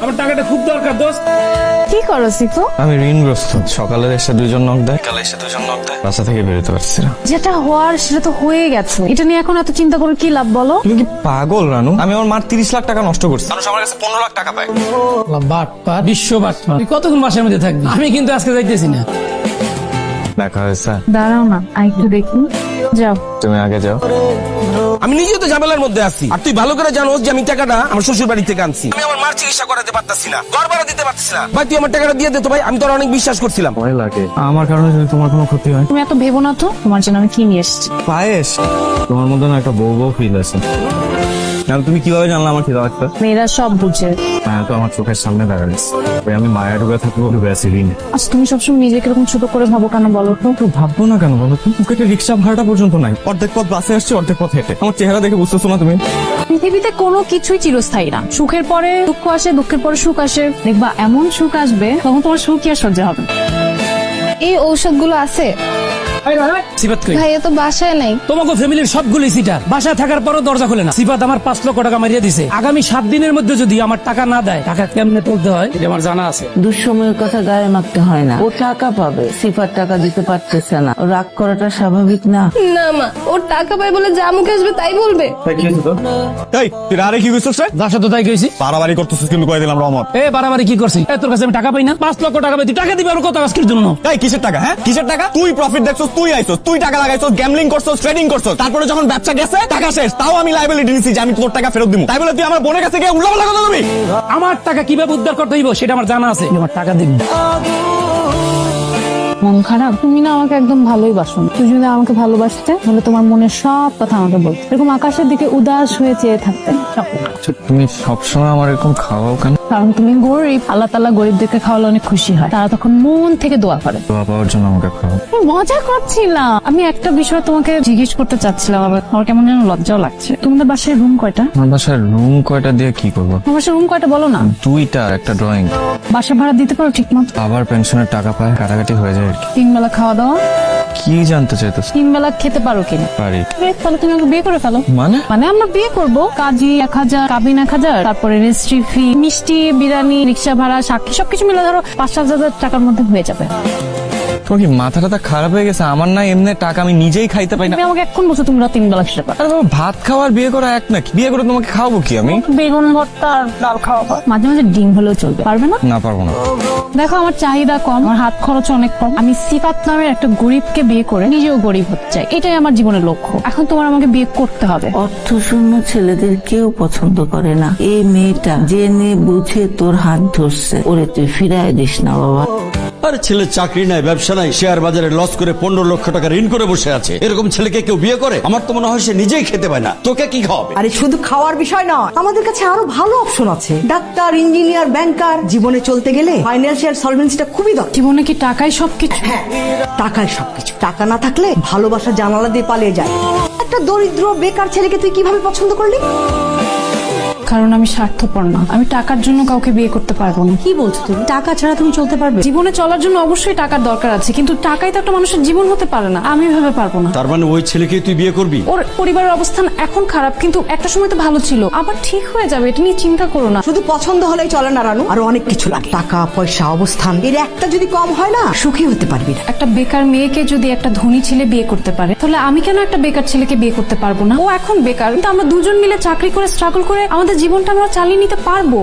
আমার টাকাটা খুব দরকার দোস্ত। কি করো সিফু? আমি ঋণগ্রস্ত। সকালে এসে 2 জন নক দেয়, কালে এসে 2 জন নক দেয়, বাসা থেকে বেরোতে পারছি না। যেটা হওয়ার সেটা তো হয়ে গেছে, এটা নিয়ে এখন এত চিন্তা করে কি লাভ বলো? তুমি কি পাগল রানু? আমি আমার মার 30 লাখ টাকা নষ্ট করছি, মানুষ আমার কাছে 15 লাখ টাকা পায়। বাটপার, বিশ্ব বাটপার। তুই কতক্ষণ বাসার মধ্যে থাকবি? আমি কিন্তু আজকে যাইতেছি না। দেখা হয়েছে? দাঁড়াও না, একটু দেখি। যাও। তুমি আগে যাও। আমি নিজেও তো ঝামেলার মধ্যে আছি, আর তুই ভালো করে জানোস যে আমি টাকাটা আমার শ্বশুর বাড়ি থেকে আনছি। আমি আমার মার চিকিৎসা করাতে পারতাছি না, ঘর ভাড়া দিতে পারতাছি না। ভাই তুই আমার টাকাটা দিয়ে দে তো ভাই, আমি তোর অনেক বিশ্বাস করছিলাম। ভয় লাগে আমার কারণে যদি তোমার কোনো ক্ষতি হয়। তুমি এত ভেবো না তো, তোমার জন্য আমি কি নিয়ে এসেছি। পায়েস, তোমার মধ্যে না একটা বউ বউ ফিল আছে। তুমি কিভাবে জানলে আমার খিদা লাগবে? মেয়েরা সব বুঝে। মায়া তো আমার চোখের সামনে দাঁড়াচ্ছে, আমি মায়া ডুবে থাকবো ডুবে আছি ঋণে। আচ্ছা তুমি সবসময় নিজেকে এরকম ছোট করে ভাবো কেন বলো তো? তো ভাববো না কেন বলো তো? তোকে রিক্সা ভাড়াটা পর্যন্ত নাই, অর্ধেক পথ বাসে আসছে, অর্ধেক পথ হেঁটে। আমার চেহারা দেখে বুঝতেছো না তুমি? পৃথিবীতে কোনো কিছুই চিরস্থায়ী না, সুখের পরে দুঃখ আসে, দুঃখের পরে সুখ আসে। দেখবা এমন সুখ আসবে তখন তোমার সুখই আর সহ্য হবে না। এই ঔষধগুলো আছে? সিফাত কই? ভাইয়া তো বাসায় নাই। তোমাকে ফ্যামিলির সবগুলোই সিটার, বাসায় থাকার পরও দরজা খোলে না। সিফাত আমার 5 লক্ষ টাকা মারিয়ে দিছে। আগামী 7 দিনের মধ্যে যদি আমার টাকা না দেয়, টাকা কেমনে তুলতে হয় এটা আমার জানা আছে। দুঃসময়ের কথা গায়ে মাখতে হয় না, ও টাকা পাবে। সিফার টাকা দিতে পারতেছে না, ও রাগ করাটা স্বাভাবিক না। না মা, ওর টাকা পায় বলে যা মুখে আসবে তাই বলবে। এই তুই আরে কি বুঝছিস? যার সাথে তাই কইছি। বাড়াবাড়ি করতেছিস কিন্তু কয়ে দিলাম রহমত। এ বাড়াবাড়ি কি করছি? তোর কাছে আমি টাকা পাই না? 5 লক্ষ টাকা পাই, তুই টাকা দিবি আর কত আজকের জন্য? এই কিসের টাকা? হ্যাঁ কিসের টাকা? তুই প্রফিট দেখছস, তুই আইছস, তুই টাকা লাগাইছস, গ্যাম্বলিং করছস, ট্রেডিং করছস, তারপরে যখন ব্যবসা গেছে টাকা শেষ, তাও আমি লায়াবিলিটি নিছি যে আমি তোর টাকা ফেরত দিব। তাই বলে তুই আমার বোনের কাছে গিয়ে উল্লাপাল্লা কথা বলবি? আমার টাকা কিভাবে উদ্ধার করতে হইব সেটা আমার জানা আছে। তুই আমার টাকা দিবি। মন খারাপ? তুমি না আমাকে একদম ভালোই বাসো না। তুমি যদি আমাকে ভালোবাসতে তাহলে তোমার মনের সব কথা আমাকে বলতে, এরকম আকাশের দিকে উদাস হয়ে চেয়ে থাকতে। তুমি সবসময় আমার এরকম খাওয়াও কেন? কারণ তুমি গরিব, আল্লাহ তাআলা গরিবদেরকে খাওয়ালে অনেক খুশি হয়, তারা তখন মন থেকে দোয়া করে। দোয়া পাওয়ার জন্য আমাকে খাওয়াও? আমি মজা করছিলাম। আমি একটা বিষয় তোমাকে জিজ্ঞেস করতে চাচ্ছিলাম, আমার কেমন যেন লজ্জাও লাগছে। তোমাদের বাসায় রুম কয়টা? আমার বাসার রুম কয়টা দিয়ে কি করবো? তোমার বাসায় রুম কয়টা বলো না? 2টা, একটা ড্রয়িং। বাসা ভাড়া দিতে পারো ঠিক মতো? আবার পেনশনের টাকা পায়, কাটাকাটি হয়ে যায় আর কি। 3 বেলা খাওয়া দাওয়া? কি জানতে চাইতেছ? 3 বেলা খেতে পারো কিনা? পারি। তাহলে তুমি আমাকে বিয়ে করে ফেলো। মানে আমরা বিয়ে করবো, কাজী 1000, কাবিন 1000, তারপরে রেজিস্ট্রি ফি, মিষ্টি, বিরিয়ানি, রিক্সা ভাড়া, সাক্ষী সবকিছু মিলে ধরো 5-7 হাজার টাকার মধ্যে হয়ে যাবে। তোমার কি মাথা টাথা খারাপ হয়ে গেছে? আমার না এমনি টাকা আমি নিজেই খাইতে পাই না। তুমি আমাকে এখন বলছো তোমরা 3 বেলা খেতে পারো? আরে বাবা, ভাত খাওয়ার বিয়ে করা এক নাকি? বিয়ে করে তোমাকে খাওয়াবো কি আমি? বেগুন ভর্তা আর ডাল খাওয়াবো, মাঝে মাঝে ডিম হলেও চলবে। পারবে না? না পারবো না। দেখো আমার চাহিদা কম, আমার হাত খরচ অনেক কম। আমি সিফাত নামের একটা গরিবকে বিয়ে করে নিজেও গরিব হতে চাই, এটাই আমার জীবনের লক্ষ্য। এখন তোমার আমাকে বিয়ে করতে হবে। অর্থশূন্য ছেলেদের কেউ পছন্দ করে না। এই মেয়েটা জেনে বুঝে তোর হাত ধরছে, ওরে তুই ফিরায় দিস না বাবা। আরে ছেলে চাকরি নাই, ব্যবসা নাই, শেয়ার বাজারে লস করে 15 লক্ষ টাকা ঋণ করে বসে আছে। এরকম ছেলেকে কেউ বিয়ে করে? আমার তো মনে হয় সে নিজেই খেতে পায় না, তোকে কি খাওয়াবে? আরে শুধু খাওয়ার বিষয় নয়, আমাদের কাছে আরো ভালো অপশন আছে। ডাক্তার, ইঞ্জিনিয়ার, ব্যাংকার। জীবনে চলতে গেলে ফাইন্যান্সিয়াল সলভেন্সিটা খুবই দরকার। জীবনে কি টাকাই সবকিছু? হ্যাঁ, টাকায় সবকিছু। টাকা না থাকলে ভালোবাসা জানালা দিয়ে পালিয়ে যায়। একটা দরিদ্র বেকার ছেলেকে তুই কিভাবে পছন্দ করলি? কারণ আমি স্বার্থপর না, আমি টাকার জন্য কাউকে বিয়ে করতে পারবো না। কি বলছো তুমি? টাকা ছাড়া তুমি চলতে পারবে? জীবনে চলার জন্য অবশ্যই টাকার দরকার আছে, কিন্তু টাকাই তো একটা মানুষের জীবন হতে পারে না। আমি ভেবে পারবো না। তার মানে ওই ছেলেকে তুই বিয়ে করবি? ওর পরিবারের অবস্থান এখন খারাপ, কিন্তু একটা সময় তো ভালো ছিল, আবার ঠিক হয়ে যাবে, এটা নিয়ে চিন্তা করো না। শুধু পছন্দ হলেই চলে না রানু, আরো অনেক কিছু লাগে। টাকা, পয়সা, অবস্থান, এর একটা যদি কম হয় না, সুখী হতে পারবি না। একটা বেকার মেয়েকে যদি একটা ধনী ছেলে বিয়ে করতে পারে, তাহলে আমি কেন একটা বেকার ছেলেকে বিয়ে করতে পারবো না? ও এখন বেকার, কিন্তু আমরা দুজন মিলে চাকরি করে স্ট্রাগল করে আমাদের জীবনটা আমরা চালিয়ে নিতে পারবো।